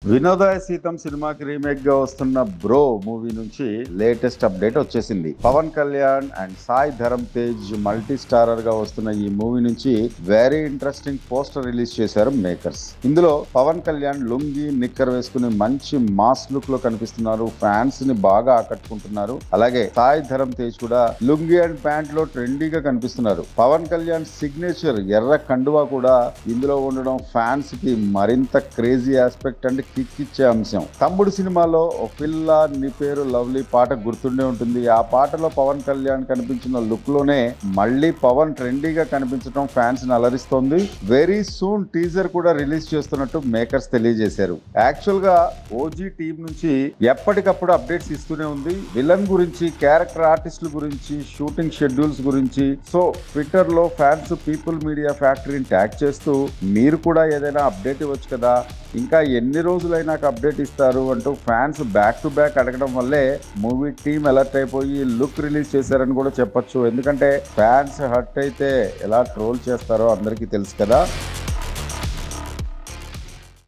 వినోదాయ సీతం సినిమాకి రీమేక్ గా వస్తున్న బ్రో మూవీ నుంచి లేటెస్ట్ అప్డేట్ వచ్చేసింది. Pawan Kalyan and Sai Dharam Tej multi starrer గా వస్తున్న ఈ మూవీ నుంచి వెరీ ఇంట్రెస్టింగ్ పోస్టర్ రిలీజ్ చేశారు మేకర్స్. ఇందులో పవన్ కళ్యాణ్ లుంగి నిక్కర్ వేసుకుని మంచి మాస్ లుక్ లో కనిపిస్తున్నారు. ఫ్యాన్స్ ని బాగా ఆకట్టుకుంటున్నారు. అలాగే సాయి ధరమ్ తేజ్ కూడా లుంగి అండ్ ప్యాంట్ లో ట్రెండీగా కనిపిస్తున్నారు. పవన్ కళ్యాణ్ సిగ్నేచర్ ఎర్ర కండువా కూడా ఇందులో ఉండడం ఫ్యాన్స్ కి మరింత క్రేజీ ఆస్పెక్ట్ అండ్ కిక్ ఇచ్చే అంశం. తమ్ముడు సినిమాలో ఓ పిల్ల నీ పేరు లవ్లీ పాట గుర్తుండే ఉంటుంది. ఆ పాటలో పవన్ కళ్యాణ్ కనిపించిన లుక్ లోనే మళ్ళీ పవన్ ట్రెండీగా కనిపించడం ఫ్యాన్స్ ని అలరిస్తోంది. వెరీ సూన్ టీజర్ కూడా రిలీజ్ చేస్తున్నట్టు మేకర్స్ తెలియజేశారు. యాక్చువల్ గా ఓజీ టీం నుంచి ఎప్పటికప్పుడు అప్డేట్స్ ఇస్తూనే ఉంది. విలన్ గురించి, క్యారెక్టర్ ఆర్టిస్టుల గురించి, షూటింగ్ షెడ్యూల్స్ గురించి. సో ట్విట్టర్ లో ఫ్యాన్స్ పీపుల్ మీడియా ఫ్యాక్టరీని ట్యాగ్ చేస్తూ మీరు కూడా ఏదైనా అప్డేట్ ఇవ్వచ్చు కదా, ఇంకా ఎన్ని రోజులైనాక అప్డేట్ ఇస్తారు అంటూ ఫ్యాన్స్ బ్యాక్ టు బ్యాక్ అడగడం వల్లే మూవీ టీం అలర్ట్ అయిపోయి లుక్ రిలీజ్ చేశారని కూడా చెప్పొచ్చు. ఎందుకంటే ఫ్యాన్స్ హర్ట్ అయితే ఎలా ట్రోల్ చేస్తారో అందరికీ తెలుసు కదా.